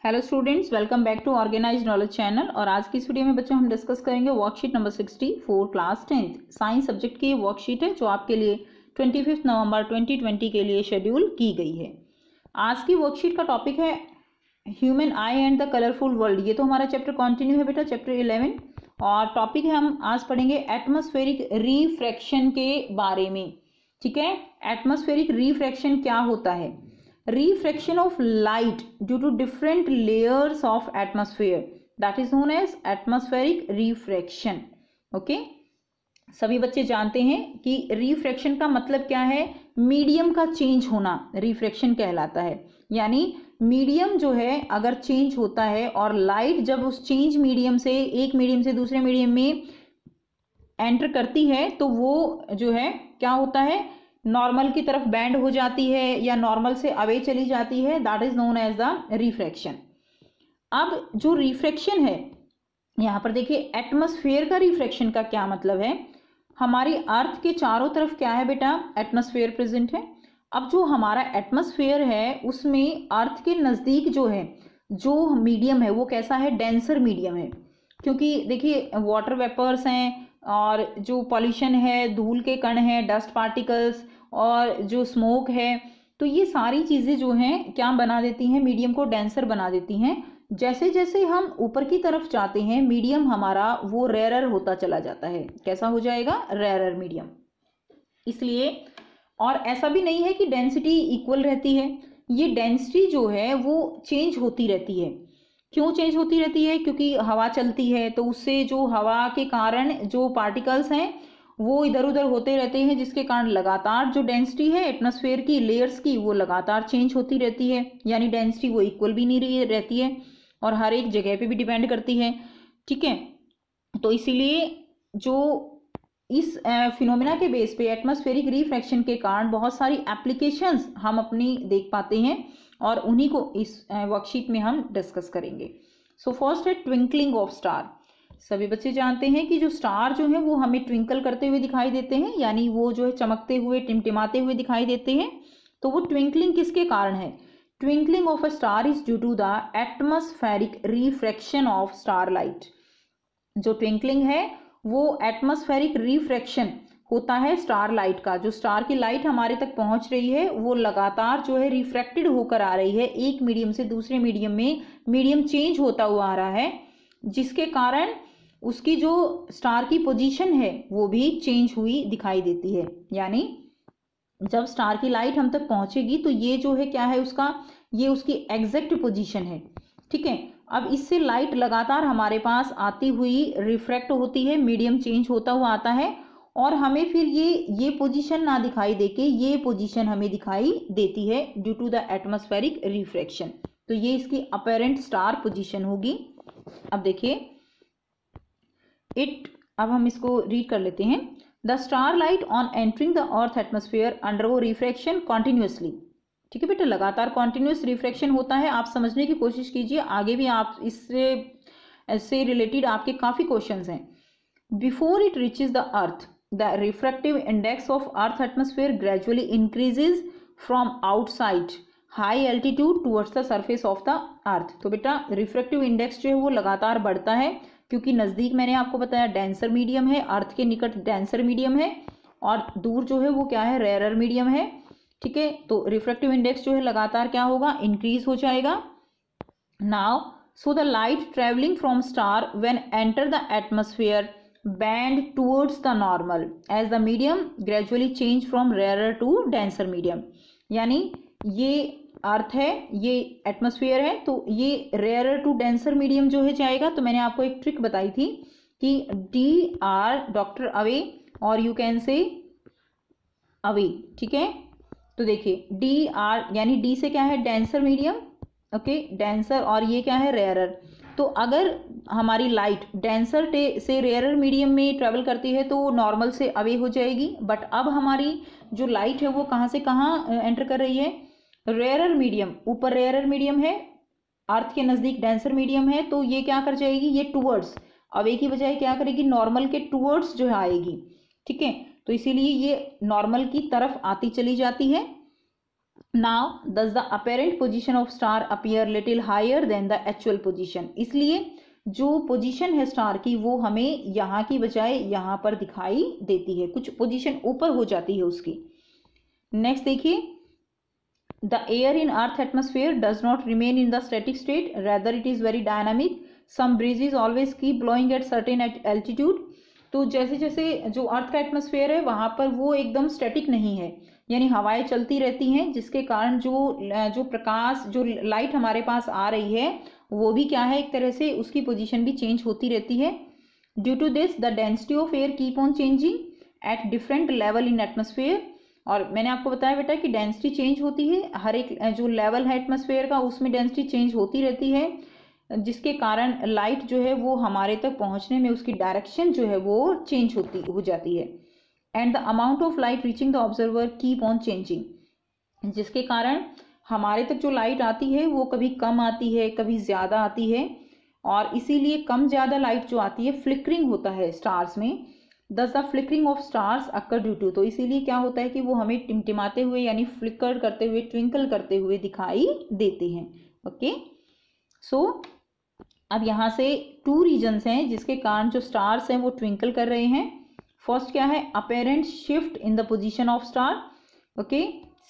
Hello students, welcome back to organised knowledge channel. और आज की इस वीडियो में बच्चों हम डिस्कस करेंगे worksheet number 64 class 10th science subject की वर्कशीट है जो आपके लिए 25 नवंबर 2020 के लिए शेड्यूल की गई है। आज की वर्कशीट का टॉपिक है human I and the colourful world. ये तो हमारा चैप्टर कंटिन्यू है बेटा, चैप्टर 11। और टॉपिक है, हम आज पढ़ेंगे एटमॉस्फेरिक रिफ्रैक्शन के बारे में। ठीक है, एटमॉस्फेरिक रिफ्रैक्शन क्या होता है? Refraction of light due to different layers of atmosphere, that is known as atmospheric refraction. Okay, सभी बच्चे जानते हैं कि रिफ्रैक्शन का मतलब क्या है? मीडियम का चेंज होना रिफ्रैक्शन कहलाता है। यानी मीडियम जो है अगर चेंज होता है और लाइट जब उस चेंज मीडियम से, एक मीडियम से दूसरे मीडियम में एंटर करती है तो वो जो है क्या होता है, नॉर्मल की तरफ बैंड हो जाती है या नॉर्मल से अवे चली जाती है। That is known as the refraction. अब जो रिफ्रैक्शन है, यहाँ पर देखिए एटमॉस्फेयर का रिफ्रैक्शन का क्या मतलब है। हमारी अर्थ के चारों तरफ क्या है बेटा? एटमॉस्फेयर प्रेजेंट है। अब जो हमारा एटमॉस्फेयर है उसमें अर्थ के नज़दीक जो है, जो मीडियम है वो कैसा है? डेंसर मीडियम है। क्योंकि देखिए वाटर वेपर्स हैं और जो पॉल्यूशन है, धूल के कण हैं, डस्ट पार्टिकल्स और जो स्मोक है, तो ये सारी चीज़ें जो हैं क्या बना देती हैं? मीडियम को डेंसर बना देती हैं। जैसे जैसे हम ऊपर की तरफ जाते हैं मीडियम हमारा वो रेयरर होता चला जाता है। कैसा हो जाएगा? Rarer medium. इसलिए, और ऐसा भी नहीं है कि डेंसिटी इक्वल रहती है, ये डेंसिटी जो है वो चेंज होती रहती है। क्यों चेंज होती रहती है? क्योंकि हवा चलती है तो उससे जो हवा के कारण जो पार्टिकल्स हैं वो इधर उधर होते रहते हैं, जिसके कारण लगातार जो डेंसिटी है एटमॉस्फेयर की लेयर्स की वो लगातार चेंज होती रहती है। यानी डेंसिटी वो इक्वल भी नहीं रहती है और हर एक जगह पे भी डिपेंड करती है। ठीक है, तो इसीलिए जो इस फिनोमेना के बेस पे एटमॉस्फेरिक रिफ्रैक्शन के कारण बहुत सारी एप्लीकेशंस हम अपनी देख पाते हैं और उन्हीं को इस वर्कशीट में हम डिस्कस करेंगे। सो फर्स्ट है ट्विंकलिंग ऑफ स्टार। सभी बच्चे जानते हैं कि जो स्टार जो है वो हमें ट्विंकल करते हुए दिखाई देते हैं, यानी वो जो है चमकते हुए, टिमटिमाते हुए दिखाई देते हैं। तो वो ट्विंकलिंग किसके कारण है? Twinkling of a star is due to the atmospheric refraction of star light. जो ट्विंकलिंग है वो एटमॉस्फेरिक रिफ्रैक्शन होता है स्टार लाइट का। जो स्टार की लाइट हमारे तक पहुंच रही है वो लगातार जो है रिफ्रैक्टेड होकर आ रही है, एक मीडियम से दूसरे मीडियम में मीडियम चेंज होता हुआ आ रहा है, जिसके कारण उसकी जो स्टार की पोजीशन है वो भी चेंज हुई दिखाई देती है। यानी जब स्टार की लाइट हम तक पहुंचेगी तो ये जो है क्या है उसका, ये उसकी एग्जैक्ट पोजीशन है। ठीक है, अब इससे लाइट लगातार हमारे पास आती हुई रिफ्रैक्ट होती है, मीडियम चेंज होता हुआ आता है और हमें फिर ये पोजीशन ना दिखाई देके ये पोजीशन हमें दिखाई देती है due to the atmospheric refraction. तो ये इसकी अपेरेंट स्टार पोजीशन होगी। अब देखिए अब हम इसको रीड कर लेते हैं। The star light on entering the earth atmosphere undergo refraction continuously. ठीक है बेटा, लगातार कॉन्टिन्यूस रिफ्रैक्शन होता है। आप समझने की कोशिश कीजिए, आगे भी आप इससे रिलेटेड आपके काफ़ी क्वेश्चंस हैं। Before it reaches the earth the refractive index of earth atmosphere gradually increases from outside high altitude towards the surface of the earth. तो बेटा रिफ्रैक्टिव इंडेक्स जो है वो लगातार बढ़ता है, क्योंकि नज़दीक मैंने आपको बताया डेंसर मीडियम है, अर्थ के निकट डेंसर मीडियम है और दूर जो है वो क्या है? रेयरर मीडियम है। ठीक है, तो रिफ्रैक्टिव इंडेक्स जो है लगातार क्या होगा? इंक्रीज हो जाएगा। Now so the light travelling from star when enter the atmosphere bend towards the normal as the medium gradually change from rarer to denser medium. यानी ये अर्थ है, ये एटमॉस्फेयर है, तो ये रेयरर टू डेंसर मीडियम जो है जाएगा। तो मैंने आपको एक ट्रिक बताई थी कि डी आर डॉक्टर अवे और यू कैन से अवे। ठीक है, तो देखिए डी आर यानी डी से क्या है? Denser medium. ओके, डेंसर, और ये क्या है? रेयरर। तो अगर हमारी लाइट डेंसर से रेयरर मीडियम में ट्रेवल करती है तो नॉर्मल से अवे हो जाएगी। बट अब हमारी जो लाइट है वो कहाँ से कहाँ एंटर कर रही है? Rarer medium. ऊपर रेयरर मीडियम है, अर्थ के नज़दीक डेंसर मीडियम है, तो ये क्या कर जाएगी? ये टूवर्ड्स, अवे की बजाय क्या करेगी? नॉर्मल के टूवर्ड्स जो है आएगी। ठीक है, तो इसीलिए ये नॉर्मल की तरफ आती चली जाती है। Now does the apparent position of star appear little higher than the actual position, इसलिए जो पोजीशन है स्टार की वो हमें यहाँ की बजाय यहाँ पर दिखाई देती है, कुछ पोजीशन ऊपर हो जाती है उसकी। नेक्स्ट देखिए, the air in earth atmosphere does not remain in the static state, rather it is very dynamic, some breezes always keep blowing at certain altitude. तो जैसे जैसे जो अर्थ का एटमोस्फेयर है वहाँ पर वो एकदम स्टैटिक नहीं है, यानी हवाएं चलती रहती हैं, जिसके कारण जो प्रकाश, जो लाइट हमारे पास आ रही है वो भी क्या है, एक तरह से उसकी पोजीशन भी चेंज होती रहती है। Due to this the density of air keep on changing at different level in atmosphere. और मैंने आपको बताया बेटा कि डेंसिटी चेंज होती है, हर एक जो लेवल है एटमोस्फेयर का उसमें डेंसिटी चेंज होती रहती है, जिसके कारण लाइट जो है वो हमारे तक पहुंचने में उसकी डायरेक्शन जो है वो चेंज हो जाती है। And the amount of light reaching the observer keep on changing, जिसके कारण हमारे तक जो लाइट आती है वो कभी कम आती है, कभी ज़्यादा आती है, और इसीलिए कम ज़्यादा लाइट जो आती है फ्लिकरिंग होता है स्टार्स में। Thus the flickering of stars occur due to, तो इसीलिए क्या होता है कि वो हमें टिमटिमाते हुए यानी फ्लिकर करते हुए, ट्विंकल करते हुए दिखाई देते हैं। ओके, सो अब यहाँ से 2 रीजन्स हैं जिसके कारण जो स्टार्स हैं वो ट्विंकल कर रहे हैं। फर्स्ट क्या है, apparent shift in the position of star. Okay,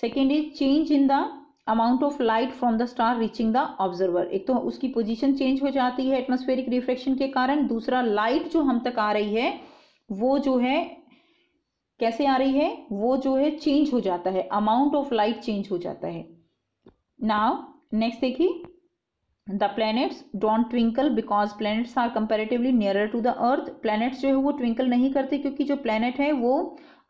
second is change in the amount of light from the star reaching the observer. एक तो उसकी पोजीशन चेंज हो जाती है एटमॉस्फेरिक रिफ्रैक्शन के कारण, दूसरा लाइट जो हम तक आ रही है वो जो है कैसे आ रही है, वो जो है चेंज हो जाता है, अमाउंट ऑफ लाइट चेंज हो जाता है। नाउ नेक्स्ट देखिए, the planets don't twinkle because planets are comparatively nearer to the earth. Planets जो है वो ट्विंकल नहीं करते क्योंकि जो प्लैनेट है वो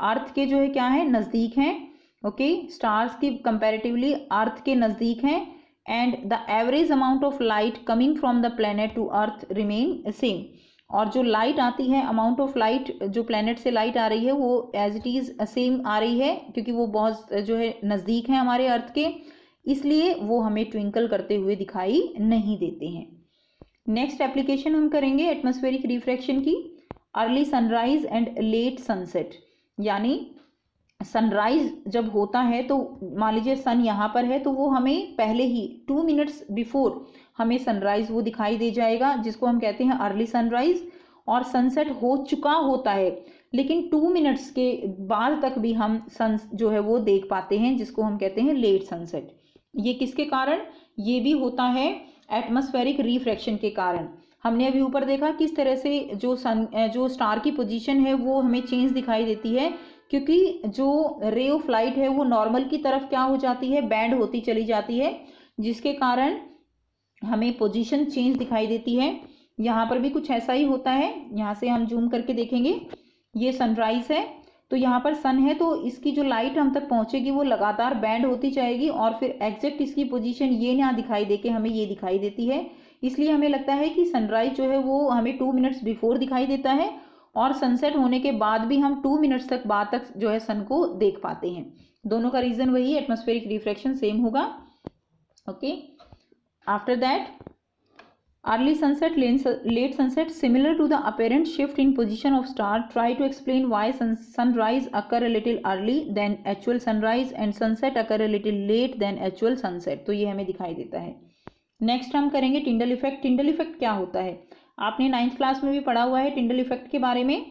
अर्थ के जो है क्या है, नज़दीक हैं। ओके, स्टार्स की कंपेरेटिवली अर्थ के नज़दीक हैं, and the average amount of light coming from the planet to earth remain same. और जो लाइट आती है, अमाउंट ऑफ लाइट जो प्लैनेट से लाइट आ रही है वो एज इट इज़ सेम आ रही है, क्योंकि वो बहुत जो है नज़दीक है हमारे अर्थ के, इसलिए वो हमें ट्विंकल करते हुए दिखाई नहीं देते हैं। नेक्स्ट एप्लीकेशन हम करेंगे एटमॉस्फेरिक रिफ्रैक्शन की, early sunrise and let sunset. यानी सनराइज जब होता है तो मान लीजिए सन यहाँ पर है तो वो हमें पहले ही 2 मिनट्स बिफोर हमें सनराइज वो दिखाई दे जाएगा, जिसको हम कहते हैं अर्ली सनराइज। और सनसेट हो चुका होता है लेकिन 2 मिनट्स के बाद तक भी हम सन जो है वो देख पाते हैं, जिसको हम कहते हैं लेट सनसेट। ये किसके कारण, ये भी होता है एटमॉस्फेरिक रिफ्रैक्शन के कारण। हमने अभी ऊपर देखा किस तरह से जो स्टार की पोजीशन है वो हमें चेंज दिखाई देती है, क्योंकि जो रे ऑफ लाइट है वो नॉर्मल की तरफ क्या हो जाती है, बैंड होती चली जाती है, जिसके कारण हमें पोजीशन चेंज दिखाई देती है। यहाँ पर भी कुछ ऐसा ही होता है, यहाँ से हम जूम करके देखेंगे, ये सनराइज है तो यहाँ पर सन है तो इसकी जो लाइट हम तक पहुँचेगी वो लगातार बैंड होती जाएगी, और फिर एग्जैक्ट इसकी पोजीशन ये ना दिखाई दे के हमें ये दिखाई देती है। इसलिए हमें लगता है कि सनराइज जो है वो हमें 2 मिनट्स बिफोर दिखाई देता है, और सनसेट होने के बाद भी हम 2 मिनट्स तक बाद तक जो है सन को देख पाते हैं। दोनों का रीज़न वही है, एटमॉस्फेरिक रिफ्रैक्शन सेम होगा। Okay, after that early sunset, late sunset, similar to the apparent shift in position of star. Try to explain why sunrise occur a little early than actual sunrise and sunset occur a little late than actual sunset. तो ये हमें दिखाई देता है। Next हम करेंगे Tyndall effect. Tyndall effect क्या होता है, आपने 9th क्लास में भी पढ़ा हुआ है टिंडल इफेक्ट के बारे में।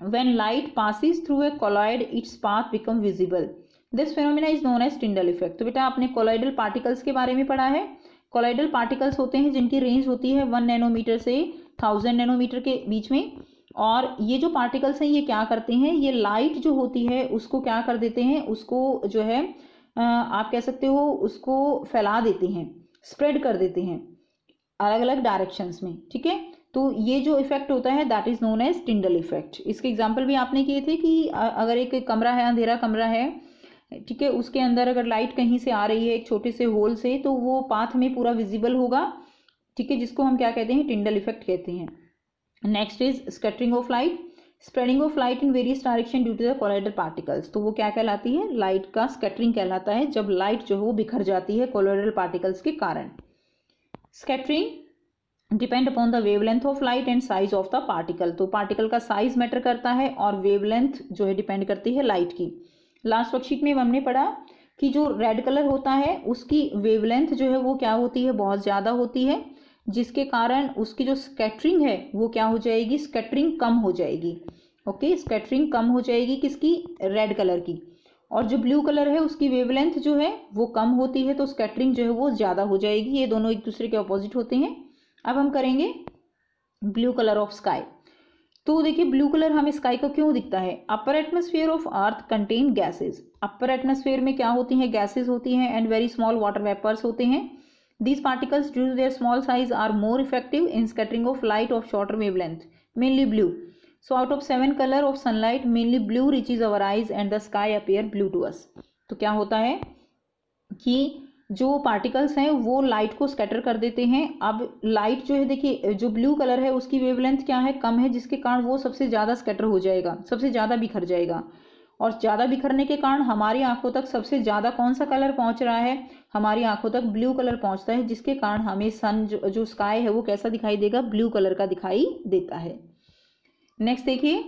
When light passes through a colloid, its path become visible. This phenomena is known as Tyndall effect. तो बेटा आपने कोलॉइडल पार्टिकल्स के बारे में पढ़ा है। कोलॉइडल पार्टिकल्स होते हैं जिनकी रेंज होती है 1 नैनोमीटर से 1000 नैनोमीटर के बीच में, और ये जो पार्टिकल्स हैं ये क्या करते हैं, ये लाइट जो होती है उसको क्या कर देते हैं, उसको जो है आप कह सकते हो उसको फैला देते हैं, स्प्रेड कर देते हैं अलग अलग डायरेक्शंस में। ठीक है, तो ये जो इफेक्ट होता है that is known as Tyndall effect. इसके एग्जांपल भी आपने किए थे कि अगर एक कमरा है, अंधेरा कमरा है, ठीक है, उसके अंदर अगर लाइट कहीं से आ रही है एक छोटे से होल से, तो वो पाथ में पूरा विजिबल होगा। ठीक है, जिसको हम क्या कहते हैं, टिंडल इफेक्ट कहते हैं। Next is scattering of light, spreading of light in various direction due to the colloidal particles. तो वो क्या कहलाती है, लाइट का स्कैटरिंग कहलाता है, जब लाइट जो है वो बिखर जाती है कोलॉइडल पार्टिकल्स के कारण। Scattering depend upon the wavelength of light and size of the particle. तो पार्टिकल का साइज मैटर करता है और वेवलेंथ जो है डिपेंड करती है लाइट की। लास्ट वर्कशीट में हमने पढ़ा कि जो रेड कलर होता है उसकी वेवलेंथ जो है वो क्या होती है, बहुत ज़्यादा होती है, जिसके कारण उसकी जो स्कैटरिंग है वो क्या हो जाएगी, स्कैटरिंग कम हो जाएगी। ओके, स्कैटरिंग कम हो जाएगी किसकी, रेड कलर की। और जो ब्लू कलर है उसकी वेवलेंथ जो है वो कम होती है, तो स्कैटरिंग जो है वो ज़्यादा हो जाएगी। ये दोनों एक दूसरे के अपोजिट होते हैं। अब हम करेंगे ब्लू कलर ऑफ स्काई। तो देखिए ब्लू कलर हमें स्काई का क्यों दिखता है, upper atmosphere of earth contain gases. Upper atmosphere में क्या होती हैं, गैसेज होती हैं and very small water vapours होते हैं। These particles due to their small size are more effective in scattering of light of shorter wavelength, mainly blue. So out of 7 colour of sunlight mainly blue reaches our eyes and the sky appear blue to us. तो क्या होता है कि जो particles हैं वो light को scatter कर देते हैं। अब लाइट जो है देखिए जो ब्लू कलर है उसकी वेवलेंथ क्या है, कम है, जिसके कारण वो सबसे ज़्यादा स्कैटर हो जाएगा, सबसे ज़्यादा बिखर जाएगा। और ज़्यादा बिखरने के कारण हमारी आंखों तक सबसे ज़्यादा कौन सा कलर पहुंच रहा है, हमारी आंखों तक ब्लू कलर पहुंचता है, जिसके कारण हमें सन जो स्काई है वो कैसा दिखाई देगा, ब्लू कलर का दिखाई देता है। नेक्स्ट देखिए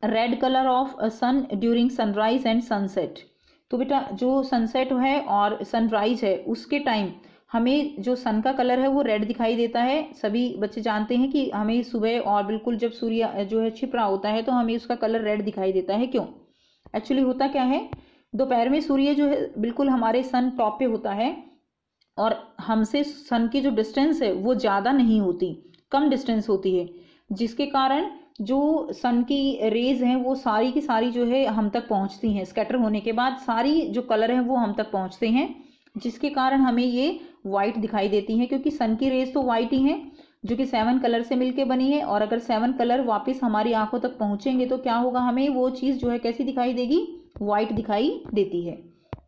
red colour of sun during sunrise and sunset. तो बेटा जो सनसेट है और सनराइज है उसके टाइम हमें जो सन का कलर है वो रेड दिखाई देता है। सभी बच्चे जानते हैं कि हमें सुबह और बिल्कुल जब सूर्य जो है छिप रहा होता है तो हमें उसका कलर रेड दिखाई देता है। क्यों, एक्चुअली होता क्या है, दोपहर में सूर्य जो है बिल्कुल हमारे सन टॉप पे होता है और हमसे सन की जो डिस्टेंस है वो ज़्यादा नहीं होती, कम डिस्टेंस होती है, जिसके कारण जो सन की रेज हैं वो सारी की सारी जो है हम तक पहुंचती हैं। स्कैटर होने के बाद सारी जो कलर हैं वो हम तक पहुंचते हैं, जिसके कारण हमें ये वाइट दिखाई देती हैं, क्योंकि सन की रेज तो वाइट ही हैं जो कि 7 कलर से मिलके बनी है। और अगर 7 कलर वापस हमारी आंखों तक पहुंचेंगे तो क्या होगा, हमें वो चीज़ जो है कैसी दिखाई देगी, वाइट दिखाई देती है।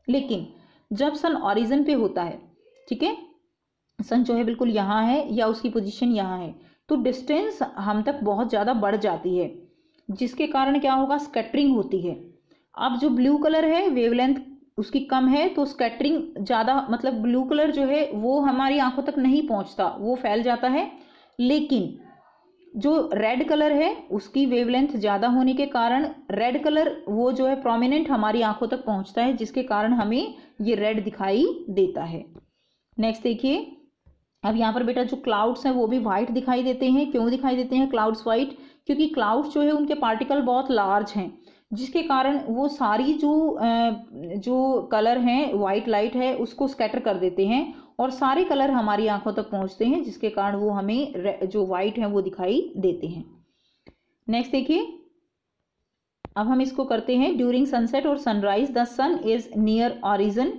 लेकिन जब सन ऑरिजिन पे होता है, ठीक है, सन जो है बिल्कुल यहाँ है या उसकी पोजीशन यहाँ है, तो डिस्टेंस हम तक बहुत ज़्यादा बढ़ जाती है, जिसके कारण क्या होगा, स्कैटरिंग होती है। अब जो ब्लू कलर है वेवलेंथ उसकी कम है तो स्कैटरिंग ज़्यादा, मतलब ब्लू कलर जो है वो हमारी आंखों तक नहीं पहुंचता, वो फैल जाता है। लेकिन जो रेड कलर है उसकी वेवलेंथ ज़्यादा होने के कारण रेड कलर वो जो है प्रोमिनेंट हमारी आंखों तक पहुंचता है, जिसके कारण हमें ये रेड दिखाई देता है। नेक्स्ट देखिए अब यहाँ पर बेटा जो क्लाउड्स हैं वो भी वाइट दिखाई देते हैं। क्यों दिखाई देते हैं क्लाउड्स वाइट, क्योंकि क्लाउड्स जो है उनके पार्टिकल बहुत लार्ज हैं, जिसके कारण वो सारी जो कलर हैं, वाइट लाइट है उसको स्कैटर कर देते हैं और सारे कलर हमारी आंखों तक पहुँचते हैं, जिसके कारण वो हमें जो वाइट है वो दिखाई देते हैं। नेक्स्ट देखिए अब हम इसको करते हैं ड्यूरिंग सनसेट और sunrise the sun is near origin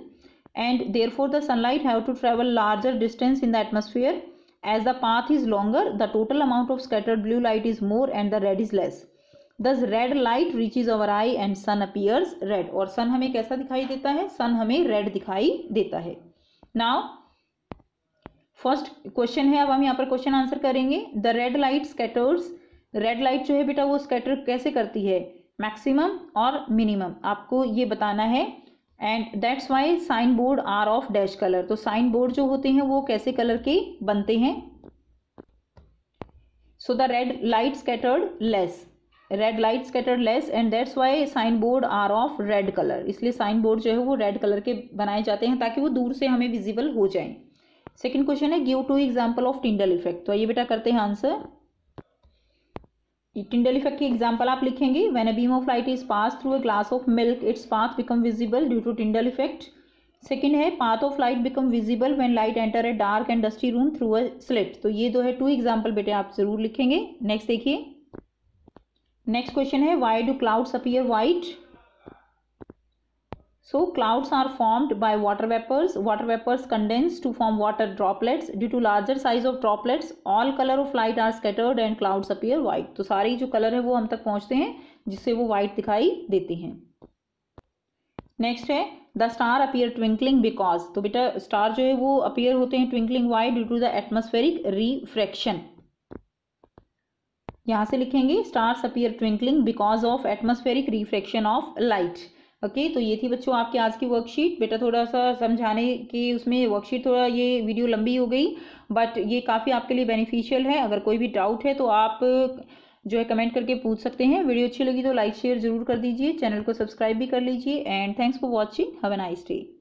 and therefore the sunlight have to travel larger distance in the atmosphere. As the path is longer, the total amount of scattered blue light is more and the red is less. Thus red light reaches our eye and sun appears red. और sun हमें कैसा दिखाई देता है, sun हमें red दिखाई देता है। Now फर्स्ट क्वेश्चन है, अब हम यहाँ पर क्वेश्चन आंसर करेंगे। The red light scatters, red light जो है बेटा वो स्कैटर कैसे करती है, मैक्सिमम और मिनिमम, आपको ये बताना है। And that's why sign board are of dash colour, तो साइन बोर्ड जो होते हैं वो कैसे कलर के बनते हैं। So the red light scattered less, red light scattered less and that's why sign board are of red colour, इसलिए साइन बोर्ड जो है वो रेड कलर के बनाए जाते हैं ताकि वो दूर से हमें विजिबल हो जाएं। सेकेंड क्वेश्चन है give 2 example of Tyndall effect, तो ये बेटा करते हैं आंसर। टिंडल इफेक्ट की एग्जाम्पल आप लिखेंगे। When a beam of light is pass through a glass of milk its path become visible due to Tyndall effect. Second है path of light become visible when light enter a dark and dusty room through a slit, तो ये 2 example बेटे आप जरूर लिखेंगे। Next देखिए next question है why do clouds appear white. So clouds are formed by water vapors. Water vapors condense to form water droplets. Due to larger size of droplets, all color of light are scattered and clouds appear white. तो सारी जो colour है वो हम तक पहुंचते हैं जिससे वो white दिखाई देते हैं। नेक्स्ट है the star appear twinkling because, तो बेटा स्टार जो है वो अपीयर होते हैं twinkling why due to the atmospheric refraction. यहाँ से लिखेंगे stars appear twinkling because of atmospheric refraction of light. Okay तो ये थी बच्चों आपकी आज की वर्कशीट। बेटा थोड़ा सा समझाने की उसमें वर्कशीट थोड़ा ये वीडियो लंबी हो गई, बट ये काफ़ी आपके लिए बेनिफिशियल है। अगर कोई भी डाउट है तो आप जो है कमेंट करके पूछ सकते हैं। वीडियो अच्छी लगी तो लाइक शेयर जरूर कर दीजिए, चैनल को सब्सक्राइब भी कर लीजिए। And thanks for watching, have a nice day.